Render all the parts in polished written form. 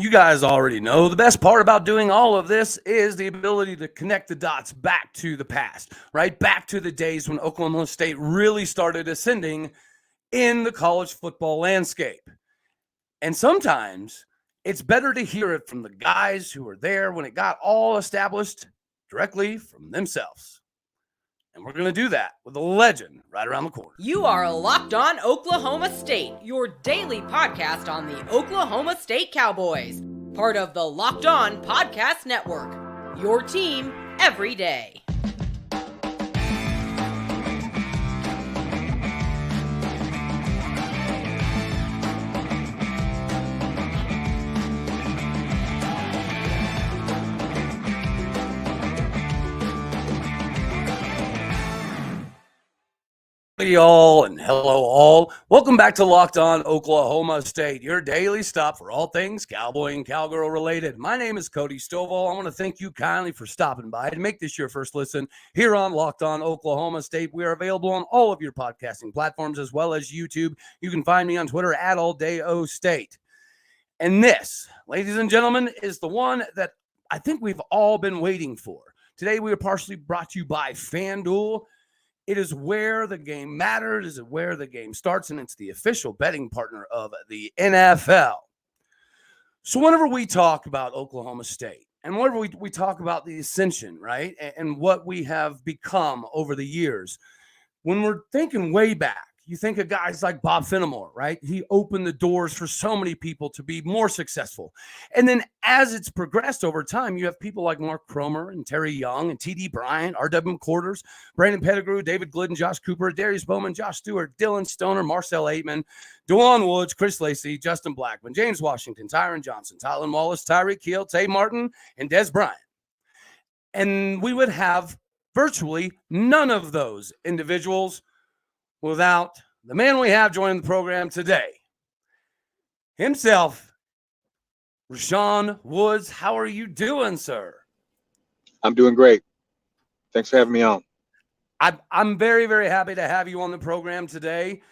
You guys already know the best part about doing all of this is the ability to connect the dots back to the past, right? Back to the days when Oklahoma State really started ascending in the college football landscape. And sometimes it's better to hear it from the guys who were there when it got all established directly from themselves. And we're going to do that with a legend right around the corner. You are Locked On Oklahoma State, your daily podcast on the Oklahoma State Cowboys. Part of the Locked On Podcast Network, your team every day. Hey all and hello all. Welcome back to Locked On Oklahoma State, your daily stop for all things cowboy and cowgirl related. My name is Cody Stovall. I want to thank you kindly for stopping by to make this your first listen here on Locked On Oklahoma State. We are available on all of your podcasting platforms as well as YouTube. You can find me on Twitter at OState. And this, ladies and gentlemen, is the one that I think we've all been waiting for. Today we are partially brought to you by FanDuel. It is where the game matters, it is where the game starts, and it's the official betting partner of the NFL. So whenever we talk about Oklahoma State, and whenever we talk about the ascension, right, and what we have become over the years, when we're thinking way back, you think of guys like Bob Fenimore, right? He opened the doors for so many people to be more successful. And then as it's progressed over time, you have people like Mark Cromer and Terry Young and T.D. Bryant, R.W. McQuarters, Brandon Pettigrew, David Glidden, Josh Cooper, Adarius Bowman, Josh Stewart, Dillon Stoner, Marcell Ateman, Djuan Woods, Chris Lacy, Justin Blackmon, James Washington, Tyron Johnson, Tylan Wallace, Tyreek Hill, Tay Martin Dez Bryant. And we would have virtually none of those individuals without the man we have joining the program today, himself, Rashaun Woods. How are you doing, sir? I'm doing great. Thanks for having me on. I'm very, very happy to have you on the program today.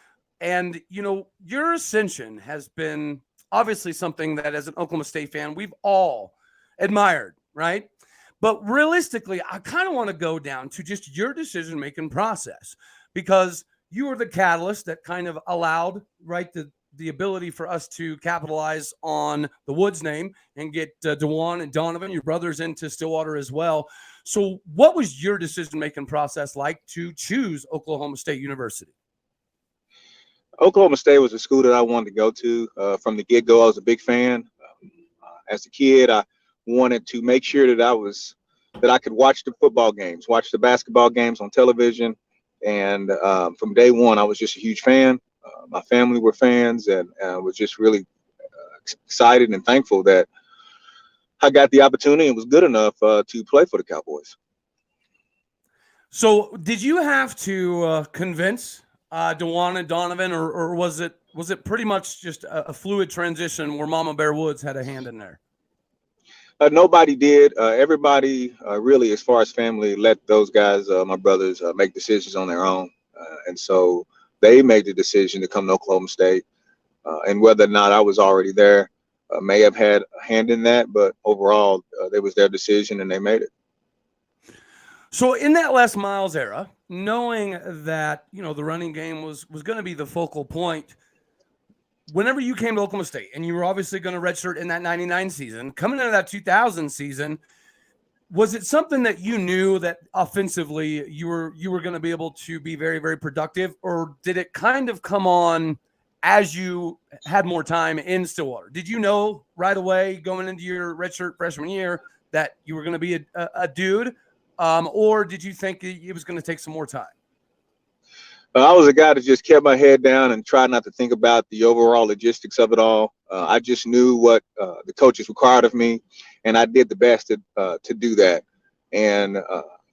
And, you know, your ascension has been obviously something that as an Oklahoma State fan, we've all admired, right? But realistically, I kind of want to go down to just your decision-making process, because you were the catalyst that kind of allowed, right, the ability for us to capitalize on the Woods name and get D'Juan and Donovan, your brothers, into Stillwater as well. So what was your decision-making process like to choose Oklahoma State University? Oklahoma State was a school that I wanted to go to. From the get-go, I was a big fan. As a kid, I wanted to make sure that I could watch the football games, watch the basketball games on television. And from day one, I was just a huge fan. My family were fans, and was just really excited and thankful that I got the opportunity and was good enough to play for the Cowboys. So did you have to convince D'Juan and Donovan, or was it pretty much just a fluid transition where Mama Bear Woods had a hand in there? Nobody did. Everybody really, as far as family, let those guys, my brothers, make decisions on their own. And so they made the decision to come to Oklahoma State. And whether or not I was already there may have had a hand in that. But overall, it was their decision and they made it. So in that Les Miles era, knowing that, you know, the running game was going to be the focal point, whenever you came to Oklahoma State, and you were obviously going to redshirt in that 99 season, coming into that 2000 season, was it something that you knew that offensively you were going to be able to be very, very productive, or did it kind of come on as you had more time in Stillwater? Did you know right away going into your redshirt freshman year that you were going to be a dude, or did you think it was going to take some more time? I was a guy that just kept my head down and tried not to think about the overall logistics of it all. I just knew what the coaches required of me, and I did the best to do that. And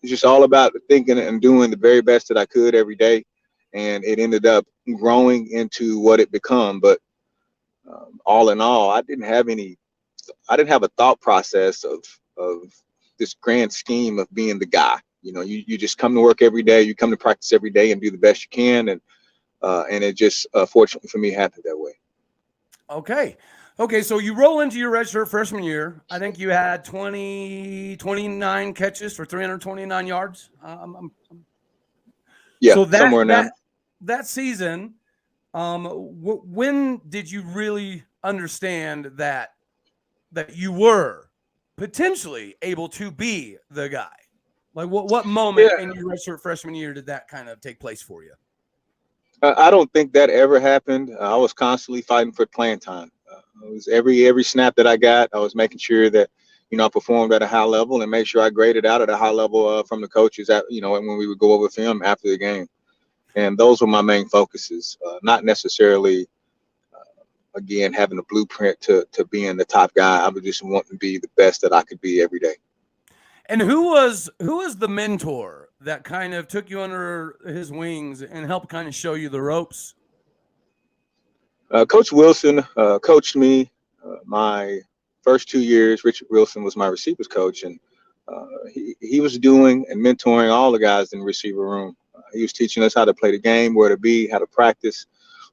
it's just all about thinking and doing the very best that I could every day. And it ended up growing into what it become. But all in all, I didn't have a thought process of this grand scheme of being the guy. You know, you just come to work every day, you come to practice every day and do the best you can. And it just, fortunately for me, happened that way. Okay. Okay, so you roll into your redshirt freshman year. I think you had 29 catches for 329 yards. Yeah, So somewhere in there. that season, when did you really understand that you were potentially able to be the guy? Like what moment Yeah, in your redshirt freshman year did that kind of take place for you? I don't think that ever happened. I was constantly fighting for playing time. It was every snap that I got, I was making sure that I performed at a high level and made sure I graded out at a high level from the coaches at when we would go over film after the game. And those were my main focuses, not necessarily again having a blueprint to being the top guy. I was just wanting to be the best that I could be every day. And who was the mentor that kind of took you under his wings and helped kind of show you the ropes? Coach Wilson coached me my first 2 years. Richard Wilson was my receivers coach, and he was doing and mentoring all the guys in the receiver room. He was teaching us how to play the game, where to be, how to practice,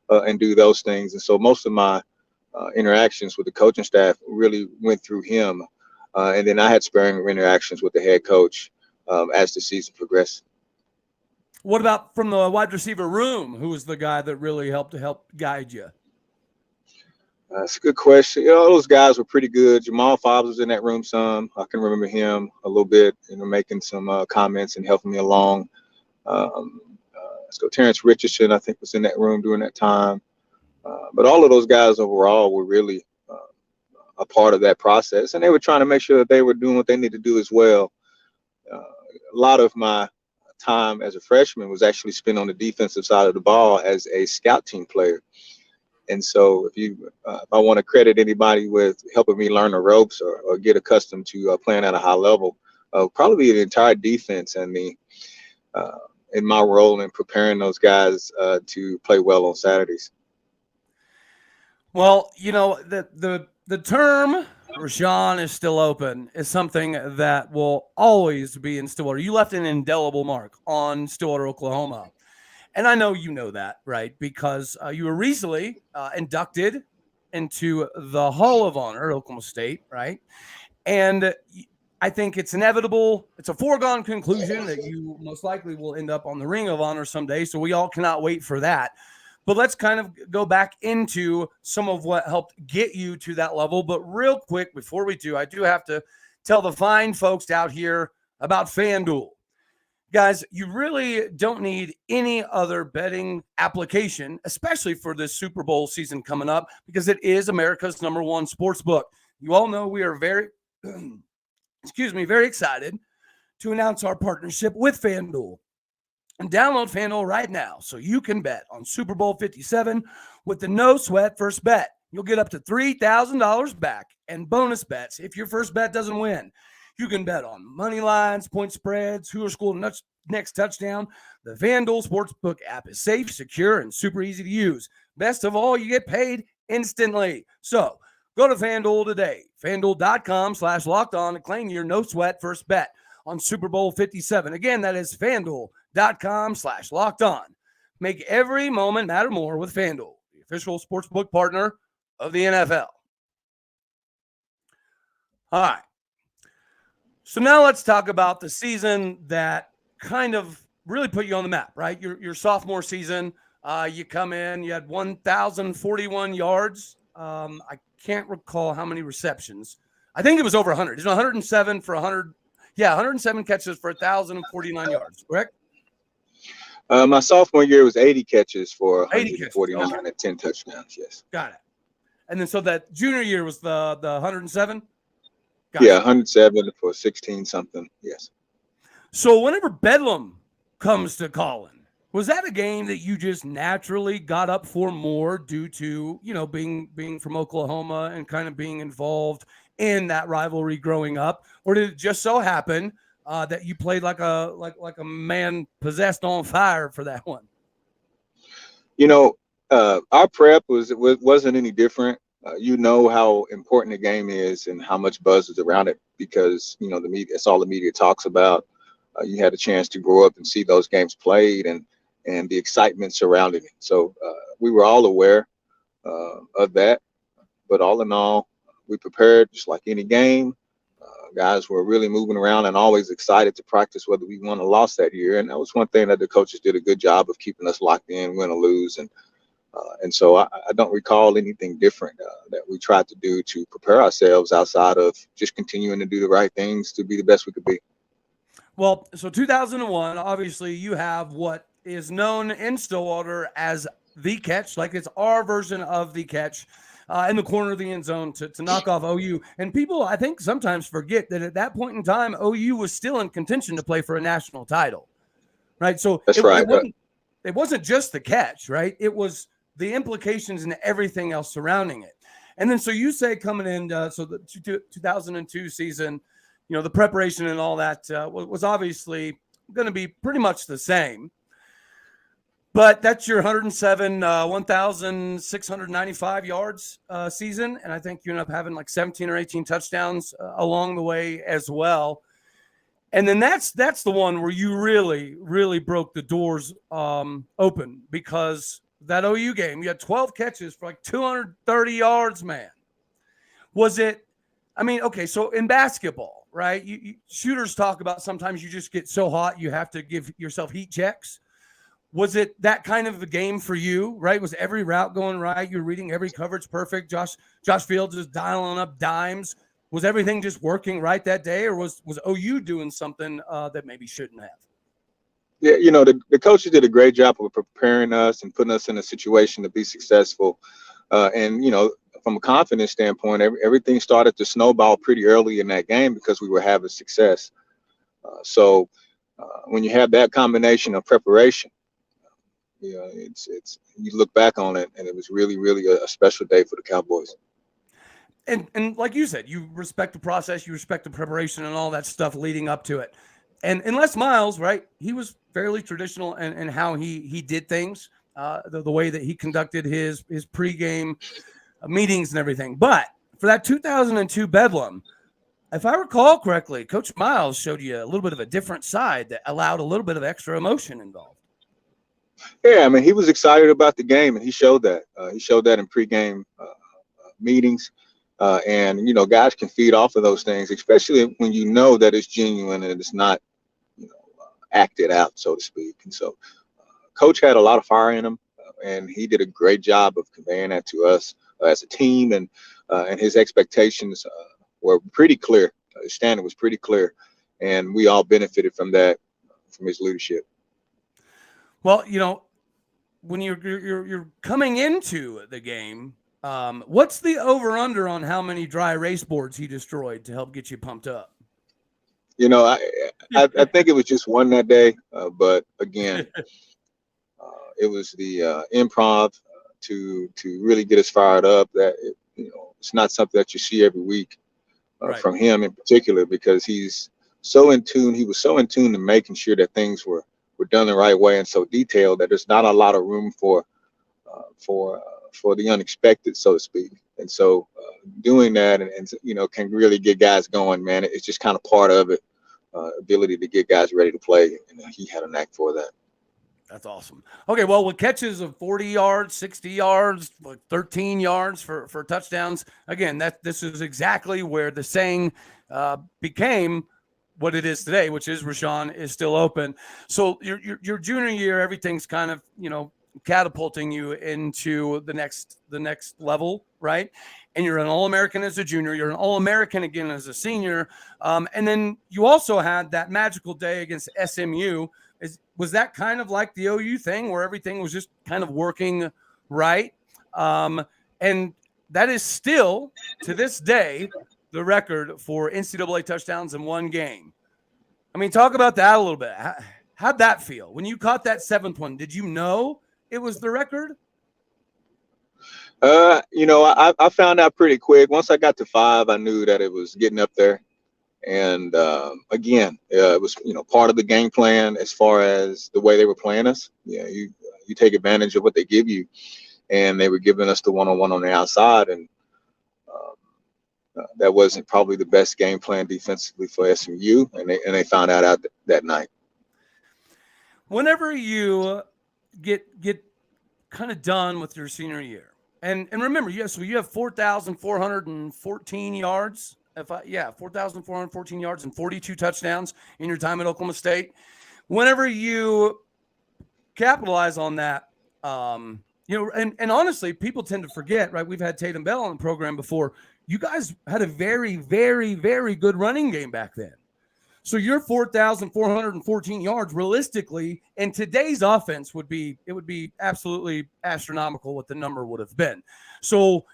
and do those things. And so most of my interactions with the coaching staff really went through him. And then I had sparing interactions with the head coach as the season progressed. What about from the wide receiver room? Who was the guy that really helped guide you? That's a good question. Those guys were pretty good. Jamal Fobbs was in that room some. I can remember him a little bit, making some comments and helping me along. Let's go. Terrence Richardson, I think, was in that room during that time. But all of those guys overall were really a part of that process, and they were trying to make sure that they were doing what they need to do as well. A lot of my time as a freshman was actually spent on the defensive side of the ball as a scout team player. And so if I want to credit anybody with helping me learn the ropes or get accustomed to playing at a high level, probably the entire defense and in my role in preparing those guys to play well on Saturdays. Well, the term Rashaun is still open is something that will always be in Stillwater. You left an indelible mark on Stillwater, Oklahoma. And I know you know that, right? Because you were recently inducted into the Hall of Honor at Oklahoma State, right? And I think it's inevitable. It's a foregone conclusion that you most likely will end up on the Ring of Honor someday. So we all cannot wait for that. But let's kind of go back into some of what helped get you to that level. But real quick, before we do, I do have to tell the fine folks out here about FanDuel. Guys, you really don't need any other betting application, especially for this Super Bowl season coming up, because it is America's #1 sports book. You all know we are very, very excited to announce our partnership with FanDuel. And download FanDuel right now so you can bet on Super Bowl 57 with the no sweat first bet. You'll get up to $3,000 back and bonus bets if your first bet doesn't win. You can bet on money lines, point spreads, who will score next touchdown. The FanDuel Sportsbook app is safe, secure, and super easy to use. Best of all, you get paid instantly. So go to FanDuel today, FanDuel.com/lockedon to claim your no sweat first bet on Super Bowl 57. Again, that is FanDuel.com/lockedon. Make every moment matter more with FanDuel, the official sportsbook partner of the NFL. All right. So now let's talk about the season that kind of really put you on the map, right? Your sophomore season, you come in, you had 1,041 yards. I can't recall how many receptions. I think it was over 100. It's 107 for 100. Yeah, 107 catches for 1,049 yards, correct? My sophomore year was 80 catches for 149 okay. and 10 touchdowns, yes. Got it. And then so that junior year was the 107? Yeah, 107 for 16-something, yes. So whenever Bedlam comes to calling, was that a game that you just naturally got up for more due to, being from Oklahoma and kind of being involved in that rivalry growing up? Or did it just so happen that you played like a man possessed on fire for that one? Our prep wasn't any different. How important the game is and how much buzz is around it because, the media, it's all the media talks about. You had a chance to grow up and see those games played and the excitement surrounding it. So we were all aware of that. But all in all, we prepared just like any game. Guys were really moving around and always excited to practice whether we won or lost that year. And that was one thing that the coaches did a good job of keeping us locked in, win or lose. And so I don't recall anything different that we tried to do to prepare ourselves outside of just continuing to do the right things to be the best we could be. Well, so 2001, obviously you have what is known in Stillwater as the catch, like it's our version of the catch. In the corner of the end zone to knock off OU. And people, I think, sometimes forget that at that point in time, OU was still in contention to play for a national title, right? So That's right. It wasn't just the catch, right? It was the implications and everything else surrounding it. And then so you say coming in, so the 2002 season, you know, the preparation and all that was obviously going to be pretty much the same. But that's your 107, 1,695 yards season. And I think you end up having like 17 or 18 touchdowns along the way as well. And then that's the one where you really, really broke the doors open, because that OU game, you had 12 catches for like 230 yards, man. Was it, I mean, okay, so in basketball, right, shooters talk about sometimes you just get so hot you have to give yourself heat checks. Was it that kind of a game for you, right? Was every route going right? You're reading every coverage perfect. Josh Fields is dialing up dimes. Was everything just working right that day, or was OU doing something that maybe shouldn't have? Yeah, you know, the coaches did a great job of preparing us and putting us in a situation to be successful. And, you know, from a confidence standpoint, everything started to snowball pretty early in that game because we were having success. So when you have that combination of preparation, you know, it's you look back on it and it was really, really a special day for the Cowboys. And like you said, you respect the process, you respect the preparation and all that stuff leading up to it. And Les Miles, right, he was fairly traditional in how he did things, the way that he conducted his pregame meetings and everything. But for that 2002 Bedlam, if I recall correctly, Coach Miles showed you a little bit of a different side that allowed a little bit of extra emotion involved. Yeah, I mean, he was excited about the game, and he showed that. He showed that in pregame meetings. And, you know, guys can feed off of those things, especially when you know that it's genuine and it's not, you know, acted out, so to speak. And so Coach had a lot of fire in him, and he did a great job of conveying that to us as a team. And his expectations were pretty clear. His standard was pretty clear. And we all benefited from that, from his leadership. Well, you know, when you're coming into the game, what's the over-under on how many dry erase boards he destroyed to help get you pumped up? You know, I think it was just one that day, but again, it was the improv to really get us fired up. That you know, it's not something that you see every week Right. from him in particular, because he's so in tune. He was so in tune to making sure that things were done the right way and so detailed that there's not a lot of room for the unexpected, so to speak. And so doing that and you know, can really get guys going, man. It's just kind of part of it, ability to get guys ready to play. And he had a knack for that. That's awesome. Okay, well, with catches of 40 yards, 60 yards, 13 yards for touchdowns, again, this is exactly where the saying became what it is today, which is Rashaun is still open. So your junior year, everything's kind of, you know, catapulting you into the next level, right? And you're an All-American as a junior. You're an All-American again as a senior. And then you also had that magical day against SMU. Was that kind of like the OU thing where everything was just kind of working right? And that is still, to this day, the record for NCAA touchdowns in one game. I mean, talk about that a little bit. How'd that feel? When you caught that seventh one, did you know it was the record? You know, I found out pretty quick. Once I got to 5, I knew that it was getting up there. And again, it was, you know, part of the game plan as far as the way they were playing us. Yeah, you take advantage of what they give you, and they were giving us the one-on-one on the outside, and that wasn't probably the best game plan defensively for SMU, and they found out that night. Whenever you get kind of done with your senior year, And remember, so you have 4,414 yards. 4,414 yards and 42 touchdowns in your time at Oklahoma State. Whenever you capitalize on that, and honestly, people tend to forget, right? We've had Tatum Bell on the program before. You guys had a very, very, very good running game back then. So your 4,414 yards, realistically, in today's offense would be absolutely astronomical what the number would have been. So,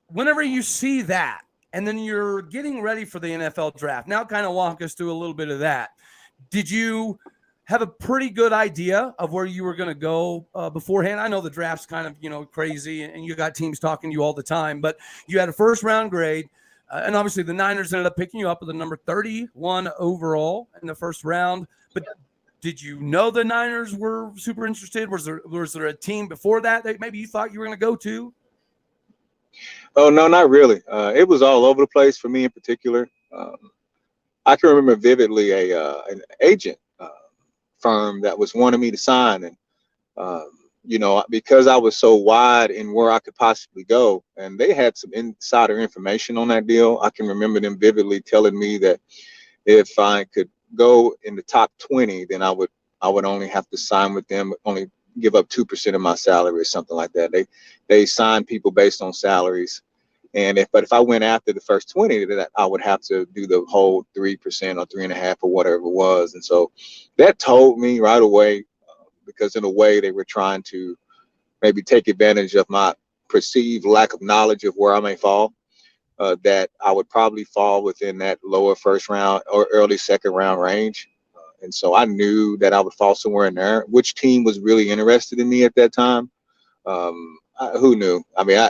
whenever you see that, and then you're getting ready for the NFL draft, now kind of walk us through a little bit of that. Did you have a pretty good idea of where you were going to go beforehand? I know the draft's kind of, crazy, and you got teams talking to you all the time, but you had a first-round grade. And obviously the Niners ended up picking you up with the number 31 overall in the first round. But did you know the Niners were super interested? Was there a team before that maybe you thought you were going to go to? Oh, no, not really. It was all over the place for me in particular. I can remember vividly an agent firm that was wanting me to sign. And, because I was so wide in where I could possibly go, and they had some insider information on that deal. I can remember them vividly telling me that if I could go in the top 20, then I would only have to sign with them, only give up 2% of my salary or something like that. They sign people based on salaries. And if I went after the first 20, then I would have to do the whole 3% or 3.5% or whatever it was. And so that told me right away, because in a way they were trying to maybe take advantage of my perceived lack of knowledge of where I may fall, that I would probably fall within that lower first round or early second round range. And so I knew that I would fall somewhere in there. Which team was really interested in me at that time? Who knew? I mean,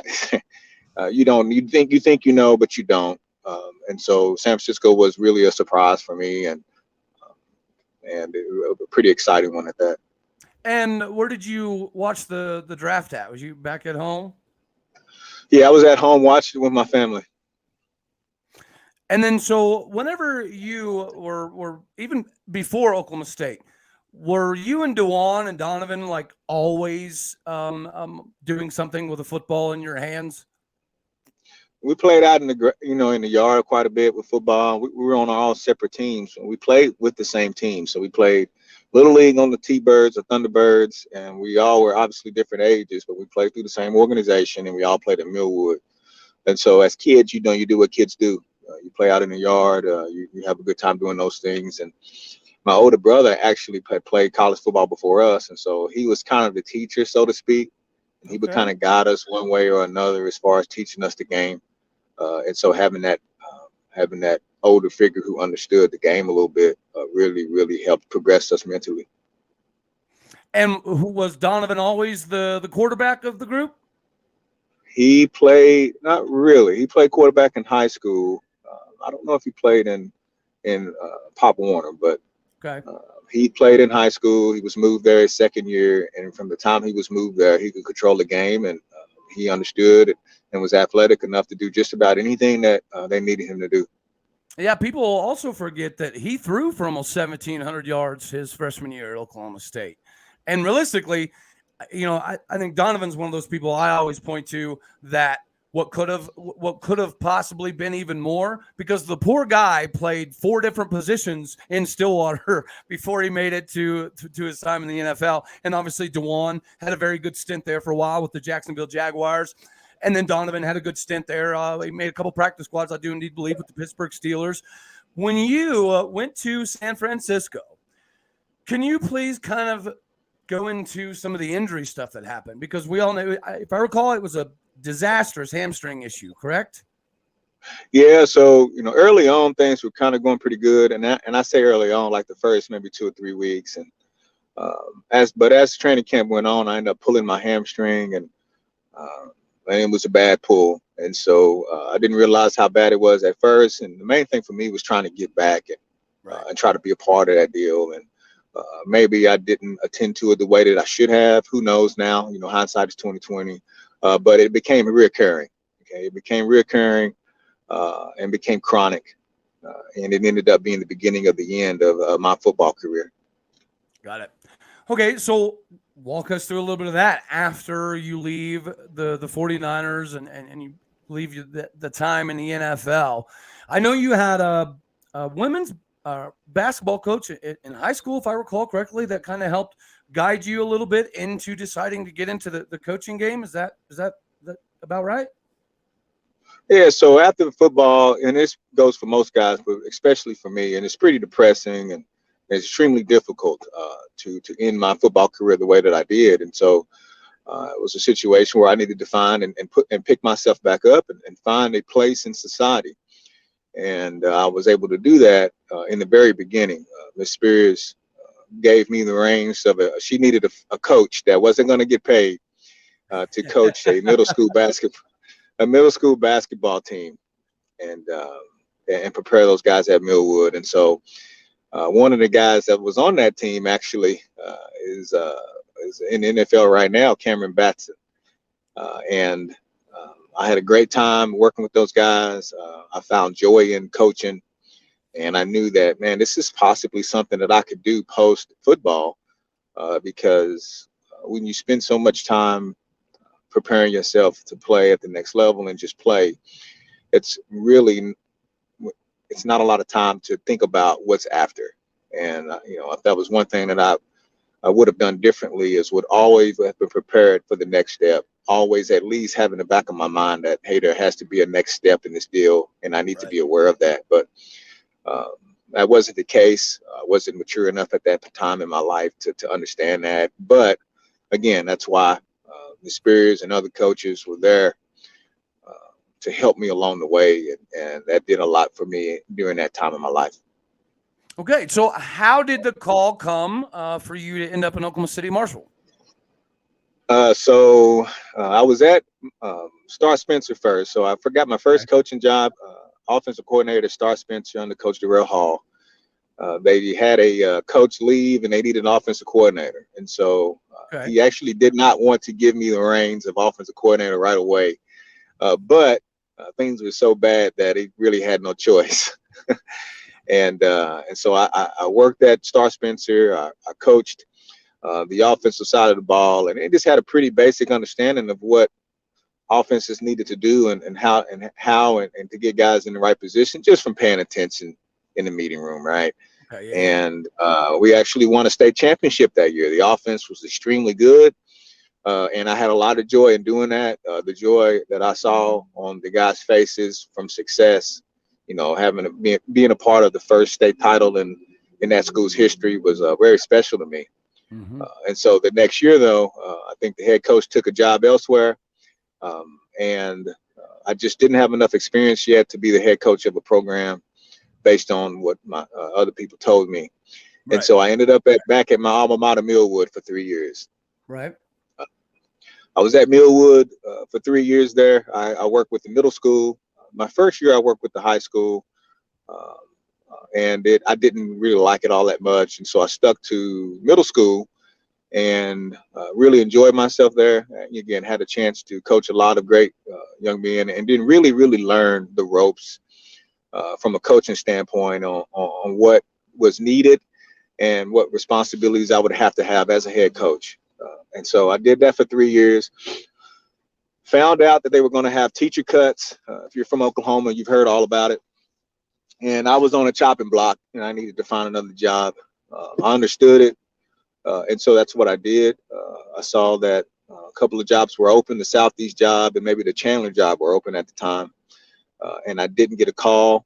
you think you know, but you don't. And so San Francisco was really a surprise for me, and it was a pretty exciting one at that. And where did you watch the draft at? Was you back at home? Yeah, I was at home watching it with my family. And then, so whenever you were even before Oklahoma State, were you and D'Juan and Donovan like always doing something with a football in your hands? We played out in the yard quite a bit with football. We were on all separate teams. We played with the same team. So we played Little League on the T-Birds or Thunderbirds, and we all were obviously different ages, but we played through the same organization, and we all played at Millwood. And so as kids, you do what kids do. You play out in the yard. You have a good time doing those things. And my older brother actually played college football before us, and so he was kind of the teacher, so to speak. And he would kind of guide us one way or another as far as teaching us the game. And so having that older figure who understood the game a little bit really, really helped progress us mentally. And who was Donovan always the quarterback of the group? He played, not really. He played quarterback in high school. I don't know if he played in Pop Warner, but he played in high school. He was moved there his second year, and from the time he was moved there, he could control the game, and he understood and was athletic enough to do just about anything that they needed him to do. Yeah, people also forget that he threw for almost 1,700 yards his freshman year at Oklahoma State. And realistically, I think Donovan's one of those people I always point to that what could have possibly been even more, because the poor guy played 4 different positions in Stillwater before he made it to his time in the NFL. And obviously D'Juan had a very good stint there for a while with the Jacksonville Jaguars. And then Donovan had a good stint there. He made a couple practice squads, I do indeed believe, with the Pittsburgh Steelers. When you went to San Francisco, can you please kind of go into some of the injury stuff that happened? Because we all know, if I recall, it was a disastrous hamstring issue, correct? Yeah, so early on things were kind of going pretty good, and I say early on, like the first maybe 2 or 3 weeks, and as training camp went on, I ended up pulling my hamstring, and it was a bad pull, and so I didn't realize how bad it was at first. And the main thing for me was trying to get back and try to be a part of that deal. And maybe I didn't attend to it the way that I should have. Who knows now? Hindsight is 20/20. But it became reoccurring. Okay, it became reoccurring and became chronic, and it ended up being the beginning of the end of my football career. Got it. Okay, so walk us through a little bit of that after you leave the 49ers and you leave the time in the NFL. I know you had a women's basketball coach in high school, if I recall correctly, that kind of helped guide you a little bit into deciding to get into the coaching game. Is that about right? Yeah, so after football, and this goes for most guys, but especially for me, and it's pretty depressing and extremely difficult to end my football career the way that I did. And so it was a situation where I needed to find and pick myself back up and find a place in society. And I was able to do that in the very beginning. Ms. Spears gave me the reins of she needed a coach that wasn't going to get paid to coach a middle school basketball team and prepare those guys at Millwood. And so one of the guys that was on that team actually is in the NFL right now, Cameron Batson. And I had a great time working with those guys. I found joy in coaching. And I knew that, man, this is possibly something that I could do post football because when you spend so much time preparing yourself to play at the next level and just play, it's not a lot of time to think about what's after. And, if that was one thing that I would have done differently, is would always have been prepared for the next step, always at least having the back of my mind that, hey, there has to be a next step in this deal, and I need to be aware of that. But that wasn't the case. I wasn't mature enough at that time in my life to understand that. But again, that's why the Spears and other coaches were there to help me along the way. And that did a lot for me during that time in my life. Okay, so how did the call come for you to end up in Oklahoma City Marshall? So I was at Star Spencer first. So I forgot my first coaching job, offensive coordinator, Star Spencer under Coach Darrell Hall. They had a coach leave and they needed an offensive coordinator. And so he actually did not want to give me the reins of offensive coordinator right away. But things were so bad that he really had no choice. And so I worked at Star Spencer. I coached the offensive side of the ball, and it just had a pretty basic understanding of what offenses needed to do and how to get guys in the right position just from paying attention in the meeting room, right? Okay, yeah. And we actually won a state championship that year. The offense was extremely good, and I had a lot of joy in doing that. The joy that I saw on the guys' faces from success, being a part of the first state title in that school's history was very special to me. Mm-hmm. And so the next year, though, I think the head coach took a job elsewhere, and I just didn't have enough experience yet to be the head coach of a program based on what my other people told me. Right. And so I ended up back at my alma mater, Millwood, for 3 years. Right. I was at Millwood for 3 years there. I worked with the middle school. My first year, I worked with the high school, and I didn't really like it all that much. And so I stuck to middle school and really enjoyed myself there. And again, had a chance to coach a lot of great young men and didn't really learn the ropes from a coaching standpoint on what was needed and what responsibilities I would have to have as a head coach. And so I did that for 3 years. Found out that they were going to have teacher cuts. If you're from Oklahoma, you've heard all about it. And I was on a chopping block, and I needed to find another job. I understood it, and so that's what I did. I saw that a couple of jobs were open, the Southeast job and maybe the Chandler job were open at the time. And I didn't get a call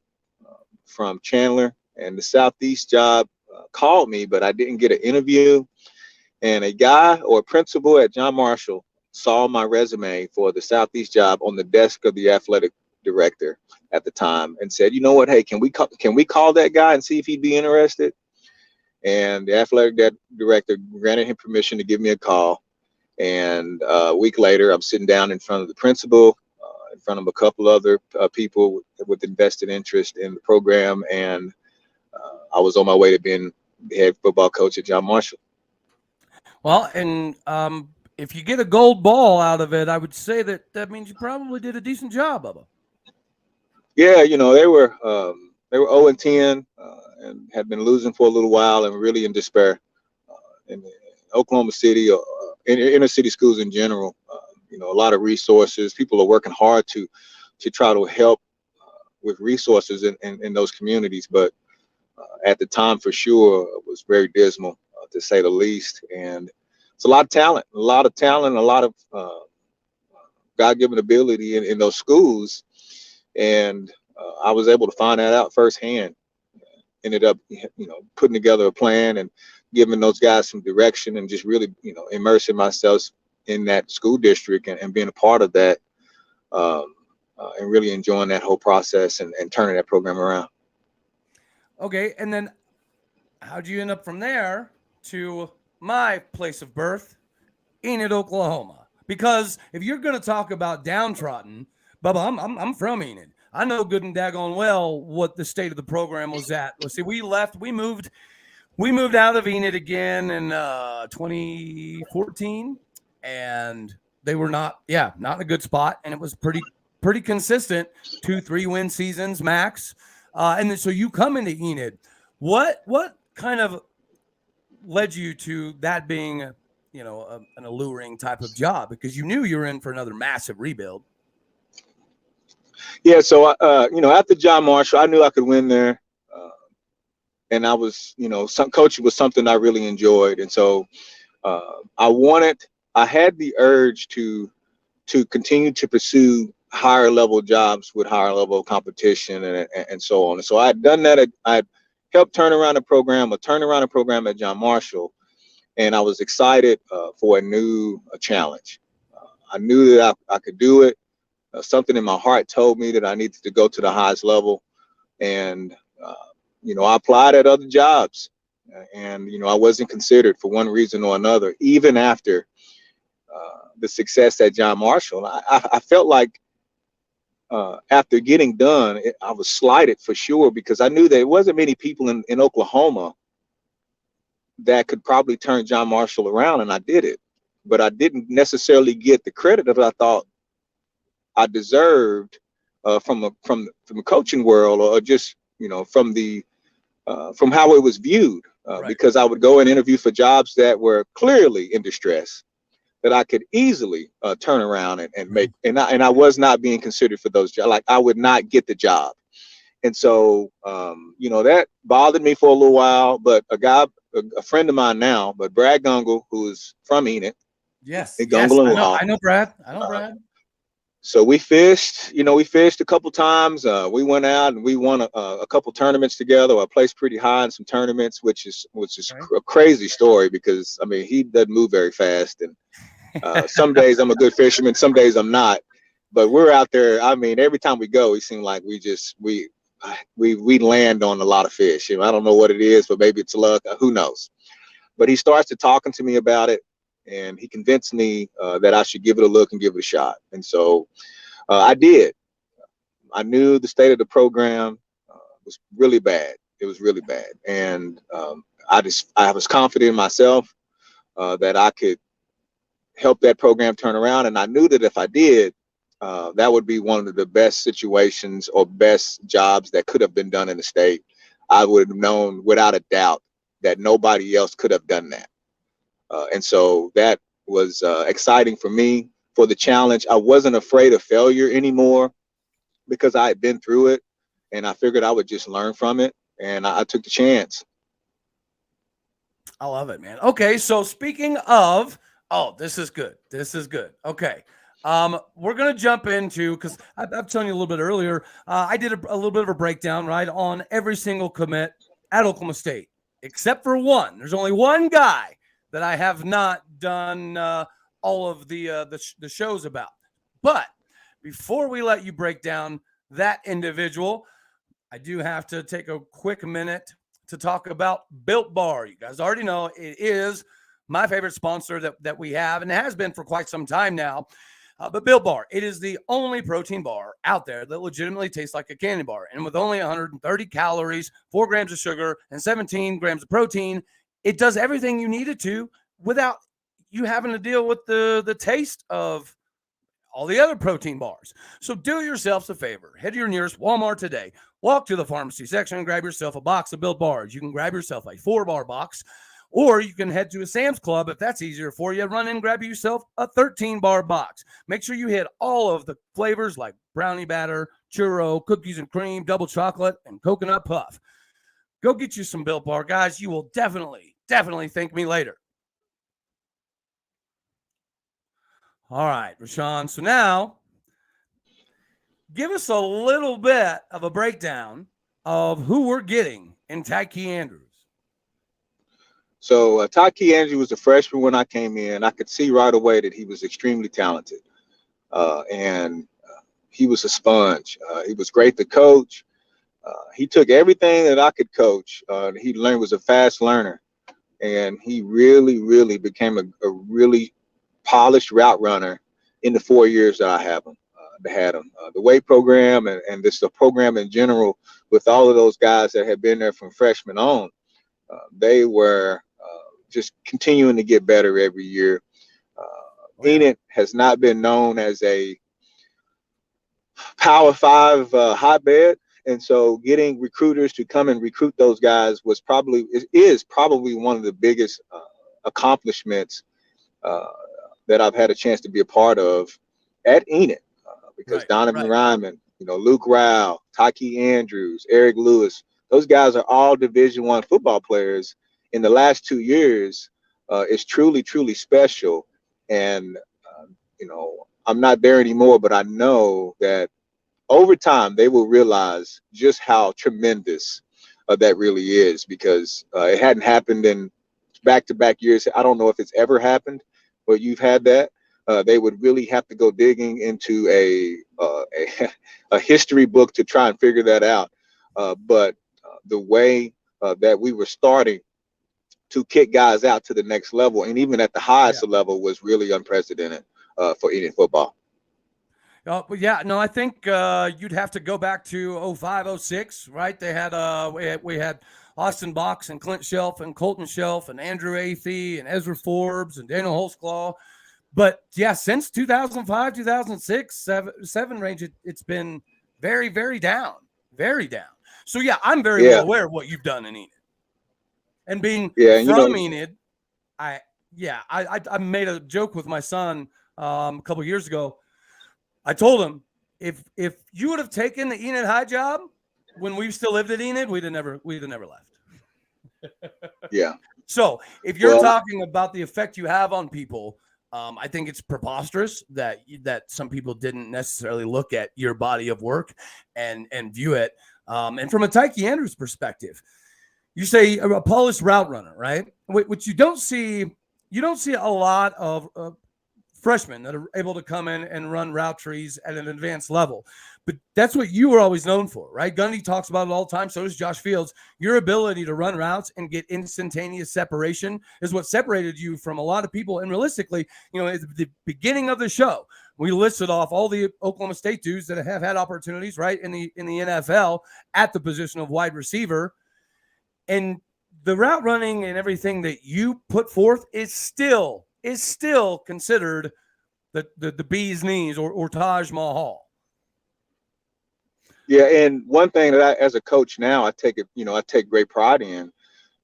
from Chandler. And the Southeast job called me, but I didn't get an interview. And a guy or a principal at John Marshall saw my resume for the Southeast job on the desk of the athletic director at the time and said, you know what, hey, can we call that guy and see if he'd be interested? And the athletic director granted him permission to give me a call. And a week later, I'm sitting down in front of the principal, in front of a couple other people with invested interest in the program. And I was on my way to being the head football coach at John Marshall. Well, and if you get a gold ball out of it, I would say that means you probably did a decent job, Bubba. Yeah, they were 0-10 and had been losing for a little while and really in despair. And Oklahoma City, inner city schools in general, a lot of resources. People are working hard to try to help with resources in those communities. But at the time, for sure, it was very dismal, to say the least. And it's a lot of talent, a lot of God-given ability in those schools. And I was able to find that out firsthand. Ended up, putting together a plan and giving those guys some direction and just really, immersing myself in that school district and being a part of that, and really enjoying that whole process and turning that program around. Okay, and then how'd you end up from there to my place of birth, Enid, Oklahoma? Because if you're going to talk about downtrodden, Bubba, I'm from Enid. I know good and daggone well what the state of the program was at. Let's see, we moved out of Enid again in 2014, and they were not in a good spot, and it was pretty consistent, 2-3 win seasons max. And then so you come into Enid. What kind of led you to that being an alluring type of job? Because you knew you were in for another massive rebuild. Yeah, so after John Marshall, I knew I could win there, and I was, some coaching was something I really enjoyed, and so I had the urge to continue to pursue higher level jobs with higher level competition and so on. And so I had done that. I helped turn around a program at John Marshall, and I was excited for a new challenge. I knew that I could do it. Something in my heart told me that I needed to go to the highest level, and I applied at other jobs, and I wasn't considered for one reason or another. Even after the success at John Marshall, I felt like after getting done, I was slighted for sure, because I knew there wasn't many people in Oklahoma that could probably turn John Marshall around, and I did it. But I didn't necessarily get the credit that I thought I deserved from the coaching world, or just from how it was viewed, Right. Because I would go and interview for jobs that were clearly in distress, that I could easily turn around and make, and I was not being considered for those jobs. Like, I would not get the job, and so that bothered me for a little while. But a friend of mine now, but Brad Gungle, who is from Enid. Yes. I know Brad. So we fished, a couple times. We went out and we won a couple tournaments together. I placed pretty high in some tournaments, which is a crazy story, because he doesn't move very fast, and some days I'm a good fisherman, some days I'm not. But we're out there. Every time we go, we seem like we land on a lot of fish. I don't know what it is, but maybe it's luck. Who knows? But he starts to talking to me about it, and he convinced me that I should give it a look and give it a shot. And so I did. I knew the state of the program was really bad. It was really bad. And I was confident in myself that I could help that program turn around. And I knew that if I did, that would be one of the best situations or best jobs that could have been done in the state. I would have known without a doubt that nobody else could have done that. And so that was exciting for me, for the challenge. I wasn't afraid of failure anymore, because I had been through it, and I figured I would just learn from it, and I took the chance. I love it, man. Okay, so speaking of, this is good. Okay. We're going to jump into, because I'm telling you a little bit earlier, I did a little bit of a breakdown, right, on every single commit at Oklahoma State, except for one. There's only one guy that I have not done all of the shows about. But before we let you break down that individual, I do have to take a quick minute to talk about Built Bar. You guys already know it is my favorite sponsor that we have, and it has been for quite some time now. But Built Bar, it is the only protein bar out there that legitimately tastes like a candy bar. And with only 130 calories, 4 grams of sugar, and 17 grams of protein, it does everything you need it to without you having to deal with the taste of all the other protein bars. So do yourselves a favor. Head to your nearest Walmart today. Walk to the pharmacy section and grab yourself a box of Built Bars. You can grab yourself a 4-bar box, Or you can head to a Sam's Club if that's easier for you. Run in, grab yourself a 13-bar box. Make sure you hit all of the flavors like brownie batter, churro, cookies and cream, double chocolate, and coconut puff. Go get you some Built Bar, guys. You will definitely thank me later. All right, Rashaun. So now, give us a little bit of a breakdown of who we're getting in Tykie Andrews. So Tykie Andrews was a freshman when I came in. I could see right away that he was extremely talented, and he was a sponge. He was great to coach. He took everything that I could coach. He learned, was a fast learner, and he really became a really polished route runner in the 4 years that I had him. The weight program and the program in general, with all of those guys that had been there from freshman on, they were just continuing to get better every year. Enid has not been known as a Power 5 hotbed. And so getting recruiters to come and recruit those guys is probably one of the biggest accomplishments that I've had a chance to be a part of at Enid, because Donovan Ryman, Luke Rao, Tykie Andrews, Eric Lewis, those guys are all Division I football players in the last 2 years. Is truly special. And, I'm not there anymore, but I know that over time they will realize just how tremendous that really is, because it hadn't happened in back-to-back years. I don't know if it's ever happened, but you've had that. They would really have to go digging into a history book to try and figure that out. But the way that we were starting to kick guys out to the next level, and even at the highest level, was really unprecedented for Enid football. I think you'd have to go back to 05, 06, right? They had we had Austin Box and Clint Shelf and Colton Shelf and Andrew Athey and Ezra Forbes and Daniel Holzclaw. But yeah, since 2005, 2006, seven range, it's been very, very down, very down. So yeah, I'm very well aware of what you've done in Enid. And being from Enid, I made a joke with my son a couple of years ago. I told him, if you would have taken the Enid High job when we still lived at Enid, we'd have never left. Yeah. So if you're talking about the effect you have on people, I think it's preposterous that some people didn't necessarily look at your body of work and view it. And from a Tykie Andrews perspective, you say a polished route runner, right? Which you don't see a lot of freshmen that are able to come in and run route trees at an advanced level. But that's what you were always known for, right? Gundy talks about it all the time. So does Josh Fields. Your ability to run routes and get instantaneous separation is what separated you from a lot of people. And realistically, at the beginning of the show, we listed off all the Oklahoma State dudes that have had opportunities, right, in the NFL at the position of wide receiver. And the route running and everything that you put forth is still considered the bee's knees or Taj Mahal. Yeah, and one thing that I, as a coach now, I take great pride in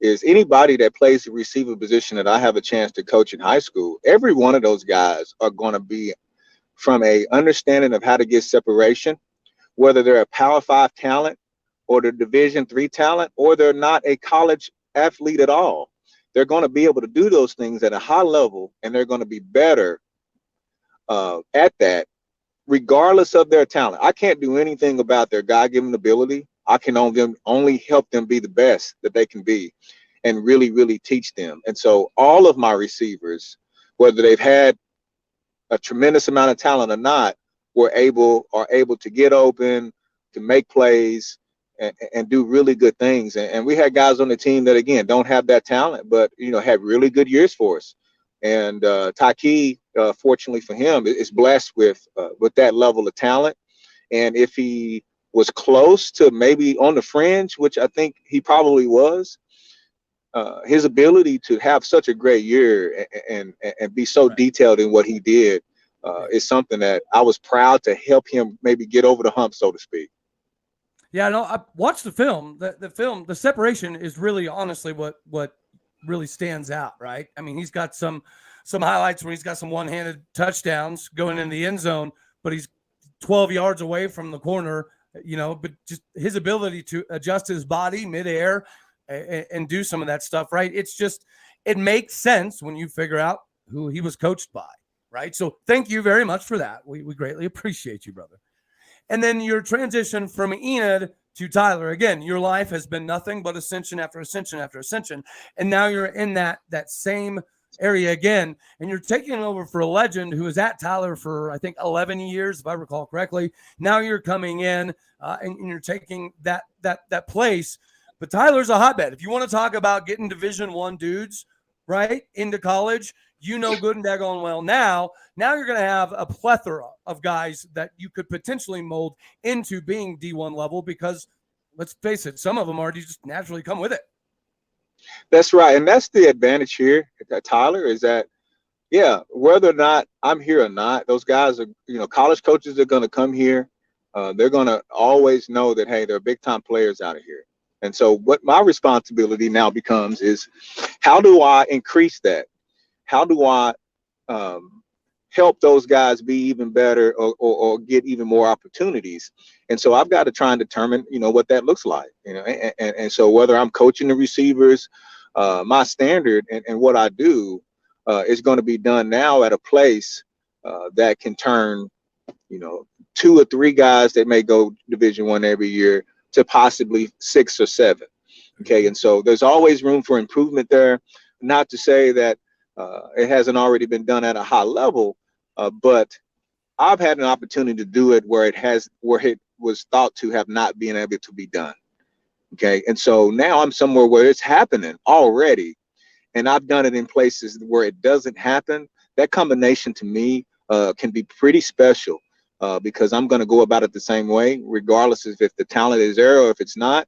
is anybody that plays the receiver position that I have a chance to coach in high school. Every one of those guys are going to be from a understanding of how to get separation, whether they're a Power 5 talent or the Division III talent, or they're not a college athlete at all. They're going to be able to do those things at a high level, and they're going to be better at that, regardless of their talent. I can't do anything about their God-given ability. I can only help them be the best that they can be and really teach them. And so all of my receivers, whether they've had a tremendous amount of talent or not, are able to get open, to make plays, and do really good things. And we had guys on the team that, again, don't have that talent, but, had really good years for us. And Tykie, fortunately for him, is blessed with that level of talent. And if he was close to maybe on the fringe, which I think he probably was, his ability to have such a great year and be so detailed in what he did is something that I was proud to help him maybe get over the hump, so to speak. Yeah, no, I watched the film. The separation is really honestly what really stands out, right? I mean, he's got some highlights where he's got some one-handed touchdowns going in the end zone, but he's 12 yards away from the corner, but just his ability to adjust his body midair and do some of that stuff, right? It makes sense when you figure out who he was coached by, right? So thank you very much for that. We greatly appreciate you, brother. And then your transition from Enid to Tyler. Again, your life has been nothing but ascension after ascension after ascension. And now you're in that same area again, and you're taking over for a legend who was at Tyler for, I think, 11 years, if I recall correctly. Now you're coming in and you're taking that place. But Tyler's a hotbed. If you want to talk about getting Division I dudes, right, into college, good and daggone well now you're going to have a plethora of guys that you could potentially mold into being D1 level, because let's face it, some of them already just naturally come with it. That's right. And that's the advantage here at Tyler, is that, whether or not I'm here or not, those guys are, college coaches are going to come here. They're going to always know that, hey, there are big time players out of here. And so what my responsibility now becomes is, how do I increase that? How do I help those guys be even better or get even more opportunities? And so I've got to try and determine, what that looks like, and so whether I'm coaching the receivers, my standard and what I do is going to be done now at a place that can turn, 2 or 3 guys that may go Division I every year to possibly 6 or 7. Okay. And so there's always room for improvement there. Not to say that it hasn't already been done at a high level, but I've had an opportunity to do it where it was thought to have not been able to be done. Okay. And so now I'm somewhere where it's happening already, and I've done it in places where it doesn't happen. That combination to me can be pretty special, because I'm going to go about it the same way, regardless of if the talent is there or if it's not.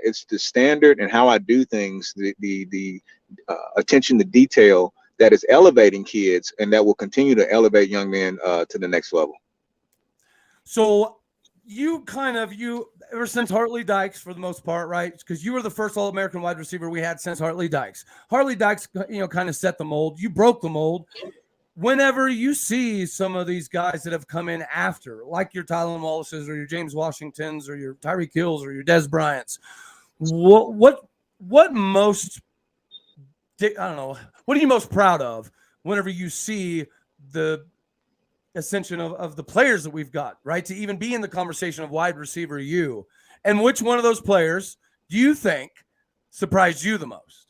It's the standard and how I do things, the attention to detail that is elevating kids, and that will continue to elevate young men to the next level. So you ever since Hart Lee Dykes, for the most part, right? Because you were the first All-American wide receiver we had since Hart Lee Dykes. Hart Lee Dykes, kind of set the mold. You broke the mold. Whenever you see some of these guys that have come in after, like your Tylan Wallaces or your James Washingtons or your Tyreek Hills or your Dez Bryants, what most, I don't know, what are you most proud of whenever you see the ascension of the players that we've got, right, to even be in the conversation of wide receiver you? And which one of those players do you think surprised you the most?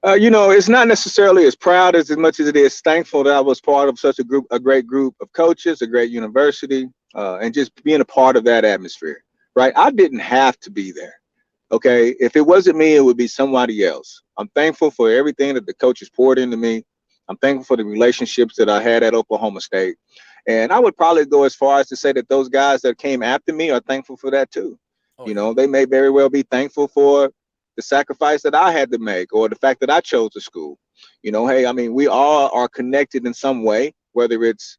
It's not necessarily as proud as much as it is thankful that I was part of such a great group of coaches, a great university, and just being a part of that atmosphere, right? I didn't have to be there. Okay. If it wasn't me, it would be somebody else. I'm thankful for everything that the coaches poured into me. I'm thankful for the relationships that I had at Oklahoma State. And I would probably go as far as to say that those guys that came after me are thankful for that too. They may very well be thankful for the sacrifice that I had to make, or the fact that I chose the school. Hey, I mean, we all are connected in some way, whether it's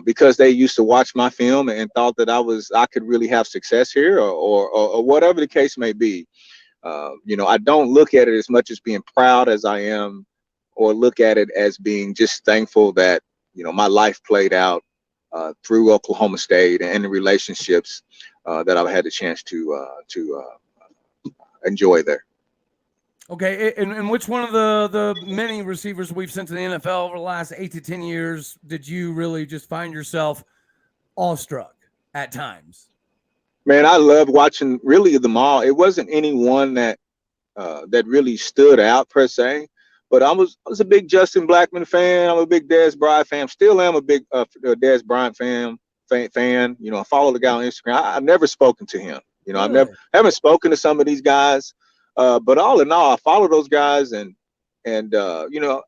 because they used to watch my film and thought that I could really have success here, or whatever the case may be. I don't look at it as much as being proud as I am, or look at it as being just thankful that, my life played out through Oklahoma State and the relationships that I've had the chance to enjoy there. Okay, and which one of the many receivers we've sent to the NFL over the last 8 to 10 years did you really just find yourself awestruck at times? Man, I love watching really them all. It wasn't any one that really stood out per se, but I was a big Justin Blackmon fan. I'm a big Dez Bryant fan. Still am a big Dez Bryant fan. I follow the guy on Instagram. I've never spoken to him. Really? Haven't spoken to some of these guys, but all in all, I follow those guys, and the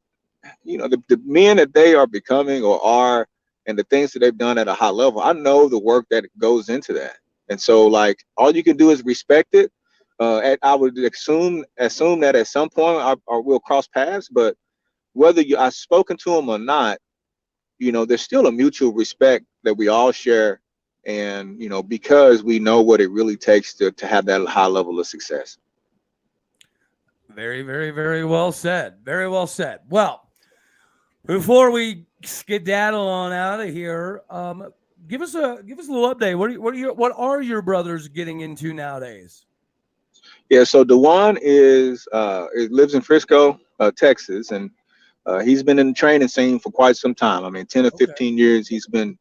men that they are becoming or are, and the things that they've done at a high level. I know the work that goes into that, and so like all you can do is respect it. I would assume that at some point we'll cross paths, but whether I've spoken to them or not, there's still a mutual respect that we all share. And, because we know what it really takes to have that high level of success. Very, very, very well said. Very well said. Well, before we skedaddle on out of here, give us a little update. What are your brothers getting into nowadays? Yeah, so D'Juan lives in Frisco, Texas, and he's been in the training scene for quite some time. I mean, 10 or 15 years he's been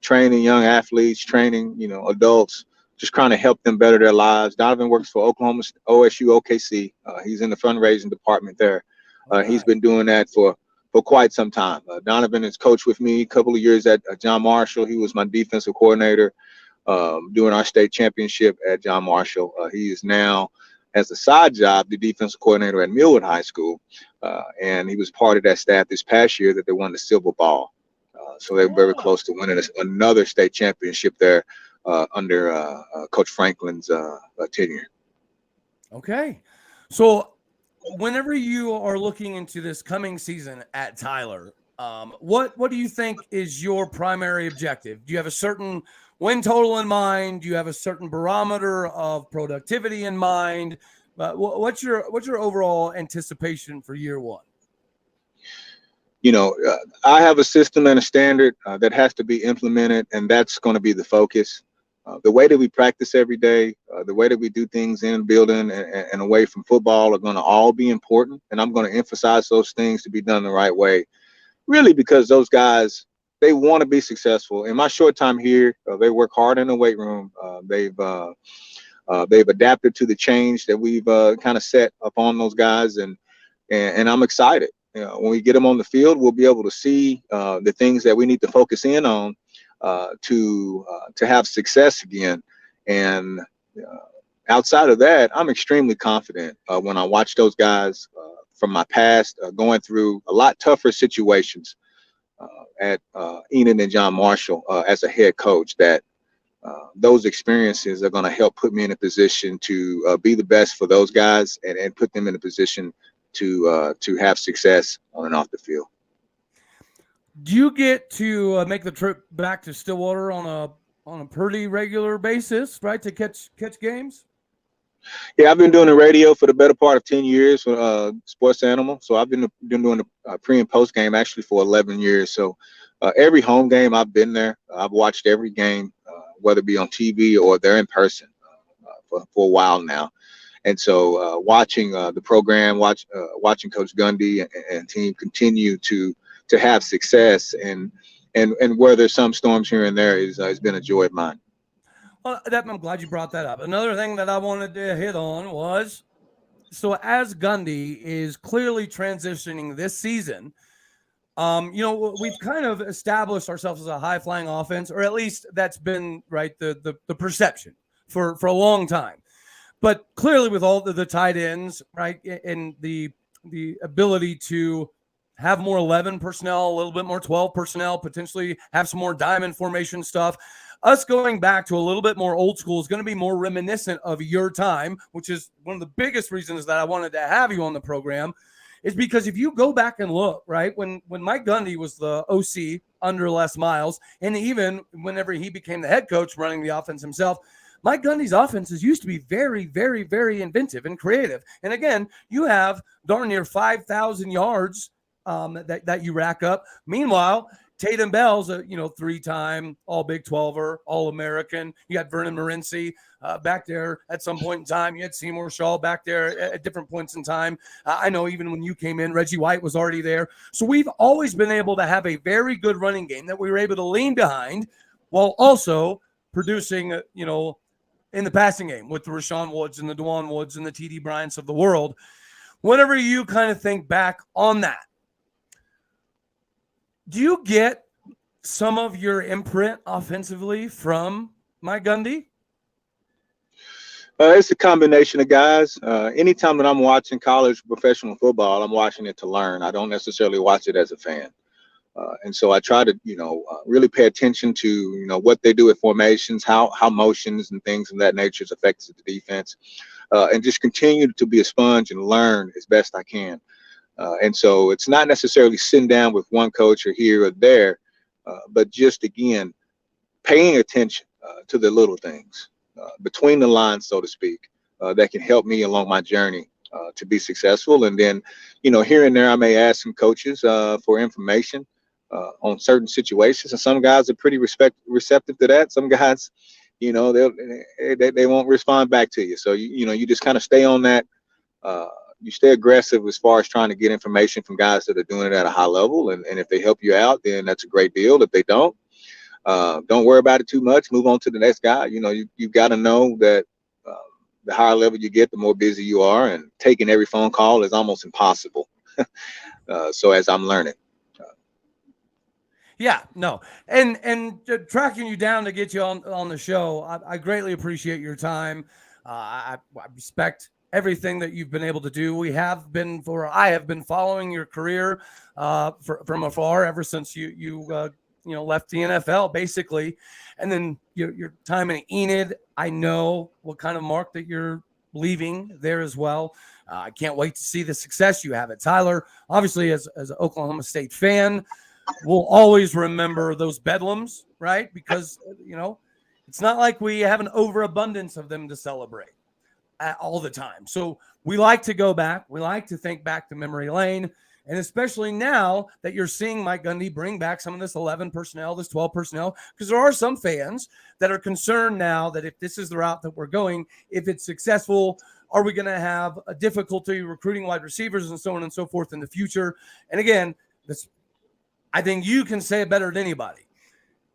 training young athletes, training, adults, just trying to help them better their lives. Donovan works for Oklahoma, OSU, OKC. He's in the fundraising department there. He's been doing that for quite some time. Donovan has coached with me a couple of years at John Marshall. He was my defensive coordinator during our state championship at John Marshall. He is now, as a side job, the defensive coordinator at Millwood High School. And he was part of that staff this past year that they won the silver ball. So they're very close to winning another state championship there under Coach Franklin's tenure. Okay. So whenever you are looking into this coming season at Tyler, what do you think is your primary objective? Do you have a certain win total in mind? Do you have a certain barometer of productivity in mind? What's your overall anticipation for year one? I have a system and a standard that has to be implemented, and that's going to be the focus. The way that we practice every day, the way that we do things in the building and away from football are going to all be important. And I'm going to emphasize those things to be done the right way, really, because those guys, they want to be successful. In my short time here, they work hard in the weight room. They've adapted to the change that we've kind of set upon those guys, and I'm excited. When we get them on the field, we'll be able to see the things that we need to focus in on to have success again. And outside of that, I'm extremely confident when I watch those guys from my past going through a lot tougher situations at Enid and John Marshall as a head coach, that those experiences are going to help put me in a position to be the best for those guys and put them in a position to have success on and off the field. Do you get to make the trip back to Stillwater on a pretty regular basis, right, to catch games? Yeah, I've been doing the radio for the better part of 10 years for Sports Animal. So I've been doing the pre and post game actually for 11 years. So every home game I've been there. I've watched every game, whether it be on TV or they're in person for a while now. And so watching the program, watching Coach Gundy and team continue to have success and where there's some storms here and there has been a joy of mine. Well, I'm glad you brought that up. Another thing that I wanted to hit on was, so as Gundy is clearly transitioning this season, we've kind of established ourselves as a high-flying offense, or at least that's been the perception for a long time. But clearly with all the tight ends, right, and the ability to have more 11 personnel, a little bit more 12 personnel, potentially have some more diamond formation stuff, us going back to a little bit more old school is going to be more reminiscent of your time, which is one of the biggest reasons that I wanted to have you on the program, is because if you go back and look, right, when Mike Gundy was the OC under Les Miles, and even whenever he became the head coach running the offense himself, Mike Gundy's offenses used to be very, very, very inventive and creative. And again, you have darn near 5,000 yards that you rack up. Meanwhile, Tatum Bell's a 3-time All Big 12er, All American. You got Vernon Morency back there at some point in time. You had Seymour Shaw back there at different points in time. I know even when you came in, Reggie White was already there. So we've always been able to have a very good running game that we were able to lean behind while also producing, in the passing game with the Rashaun Woods and the D'Juan Woods and the TD Bryants of the world. Whenever you kind of think back on that, do you get some of your imprint offensively from Mike Gundy? It's a combination of guys. Anytime that I'm watching college professional football, I'm watching it to learn. I don't necessarily watch it as a fan. And so I try to, really pay attention to, what they do with formations, how motions and things of that nature is affected the defense, and just continue to be a sponge and learn as best I can. And so it's not necessarily sitting down with one coach or here or there, but just, again, paying attention to the little things between the lines, so to speak, that can help me along my journey to be successful. And then, here and there, I may ask some coaches for information on certain situations. And some guys are pretty receptive to that. Some guys, they won't respond back to you. So, you just kind of stay on that. You stay aggressive as far as trying to get information from guys that are doing it at a high level. And if they help you out, then that's a great deal. If they don't worry about it too much. Move on to the next guy. You've got to know that the higher level you get, the more busy you are, and taking every phone call is almost impossible. So as I'm learning. Yeah, no. And tracking you down to get you on the show, I greatly appreciate your time. I respect everything that you've been able to do. I have been following your career from afar ever since you left the NFL, basically. And then your time in Enid, I know what kind of mark that you're leaving there as well. I can't wait to see the success you have at Tyler. Obviously, as an Oklahoma State fan, we'll always remember those bedlams, right? Because, it's not like we have an overabundance of them to celebrate all the time. So we like to go back. We like to think back to memory lane. And especially now that you're seeing Mike Gundy bring back some of this 11 personnel, this 12 personnel, because there are some fans that are concerned now that if this is the route that we're going, if it's successful, are we going to have a difficulty recruiting wide receivers and so on and so forth in the future? And again, I think you can say it better than anybody.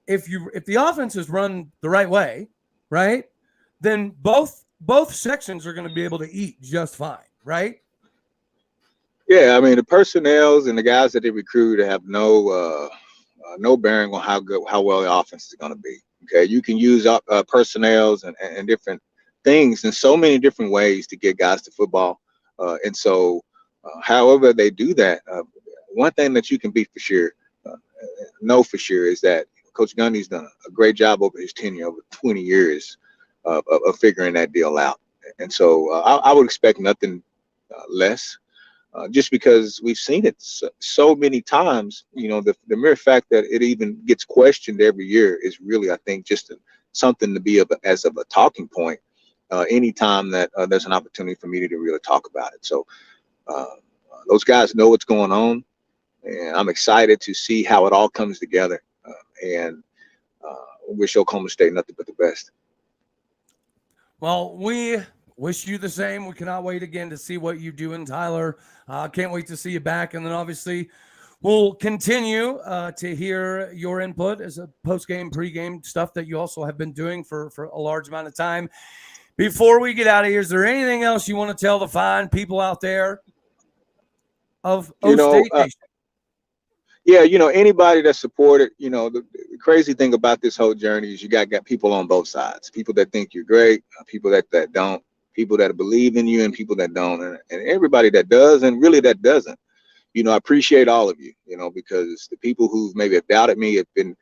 If the offense is run the right way, right, then both sections are going to be able to eat just fine, right? Yeah, I mean, the personnels and the guys that they recruit have no bearing on how well the offense is going to be. Okay, you can use personnels and different things in so many different ways to get guys to football. And so, however they do that, one thing that you can be for sure, know for sure, is that Coach Gundy's done a great job over his tenure, over 20 years of figuring that deal out. And so I would expect nothing less. Just because we've seen it so many times, the mere fact that it even gets questioned every year is really, I think, just something to be as a talking point anytime that there's an opportunity for me to really talk about it. So those guys know what's going on, and I'm excited to see how it all comes together. And wish Oklahoma State nothing but the best. Well, we wish you the same. We cannot wait again to see what you do in Tyler. Can't wait to see you back. And then obviously we'll continue to hear your input as a post-game, pre-game stuff that you also have been doing for a large amount of time. Before we get out of here, is there anything else you want to tell the fine people out there of OState Nation? Yeah, anybody that supported, the crazy thing about this whole journey is you got people on both sides, people that think you're great, people that don't, people that believe in you, and people that don't, and everybody that does, and really that doesn't. I appreciate all of you, because the people who maybe have doubted me have been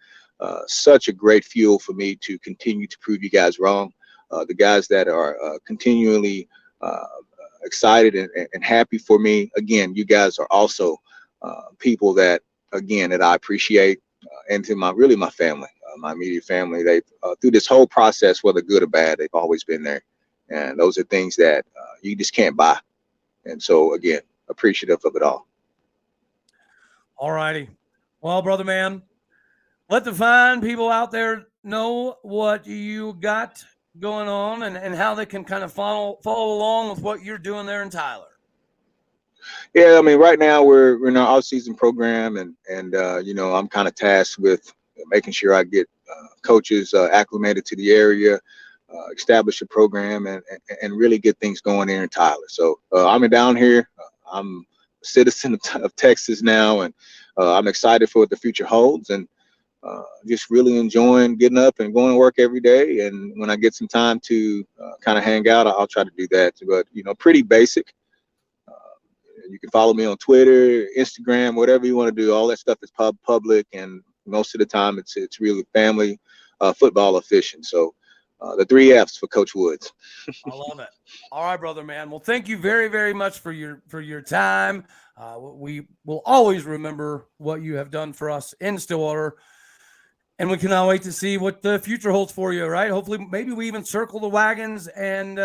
such a great fuel for me to continue to prove you guys wrong. The guys that are continually excited and happy for me, again, you guys are also people that I appreciate, and to my family, my immediate family. They've through this whole process, whether good or bad, they've always been there. And those are things that you just can't buy. And so, again, appreciative of it all. All righty. Well, brother man, let the fine people out there know what you got going on and how they can kind of follow along with what you're doing there in Tyler. Yeah, I mean, right now we're in our off-season program, and I'm kind of tasked with making sure I get coaches acclimated to the area, establish a program, and really get things going there in Tyler. So I'm down here. I'm a citizen of Texas now, and I'm excited for what the future holds, and just really enjoying getting up and going to work every day. And when I get some time to kind of hang out, I'll try to do that. But pretty basic. You can follow me on Twitter, Instagram, whatever you want to do. All that stuff is public, and most of the time it's really family football efficient. So the 3 F's for Coach Woods. I love it. All right, brother man. Well, thank you very, very much for your time. We will always remember what you have done for us in Stillwater, and we cannot wait to see what the future holds for you. Right? Hopefully, maybe we even circle the wagons and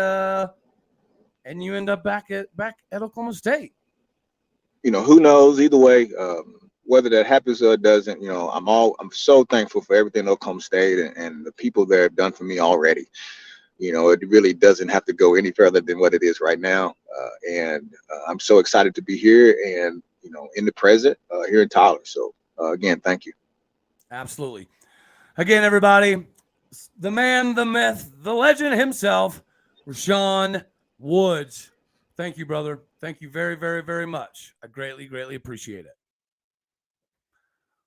and you end up back at Oklahoma State. Who knows? Either way, whether that happens or it doesn't, I'm so thankful for everything Oklahoma State and the people there have done for me already. It really doesn't have to go any further than what it is right now. And I'm so excited to be here and, in the present here in Tyler. So, again, thank you. Absolutely. Again, everybody, the man, the myth, the legend himself, Rashaun Woods. Thank you, brother. Thank you very, very, very much. I greatly, greatly appreciate it.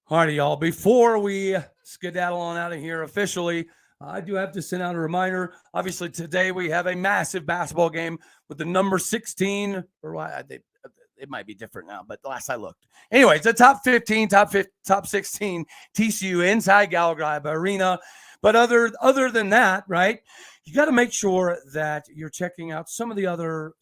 All righty, y'all. Before we skedaddle on out of here officially, I do have to send out a reminder. Obviously, today we have a massive basketball game with the number 16, or it might be different now, but last I looked. Anyway, it's a top 15, top 16 TCU inside Gallagher Arena. But other than that, right, you got to make sure that you're checking out some of the other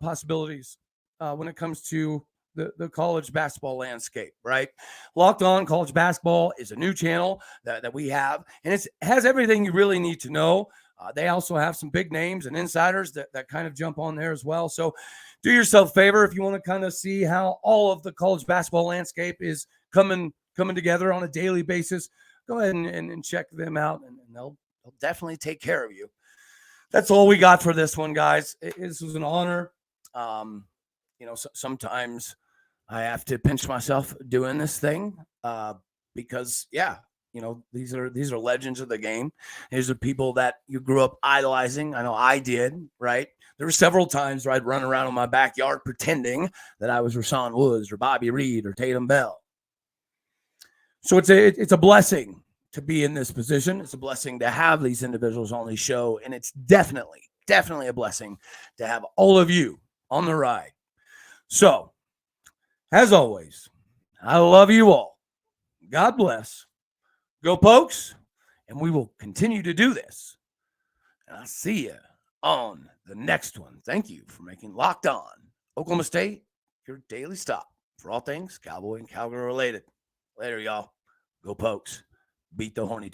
possibilities when it comes to the college basketball landscape, right? Locked On College Basketball is a new channel that we have, and it has everything you really need to know. They also have some big names and insiders that kind of jump on there as well. So do yourself a favor if you want to kind of see how all of the college basketball landscape is coming together on a daily basis. Go ahead and check them out, and they'll definitely take care of you. That's all we got for this one, guys. This was an honor. Sometimes I have to pinch myself doing this thing because, these are legends of the game. These are people that you grew up idolizing. I know I did, right? There were several times where I'd run around in my backyard pretending that I was Rashaun Woods or Bobby Reed or Tatum Bell. So it's a blessing to be in this position. It's a blessing to have these individuals on the show, and it's definitely a blessing to have all of you on the ride. So, as always, I love you all. God bless. Go Pokes, and we will continue to do this. And I'll see you on the next one. Thank you for making Locked On Oklahoma State your daily stop for all things Cowboy and Cowgirl related. Later, y'all. Go Pokes. Beat the horny.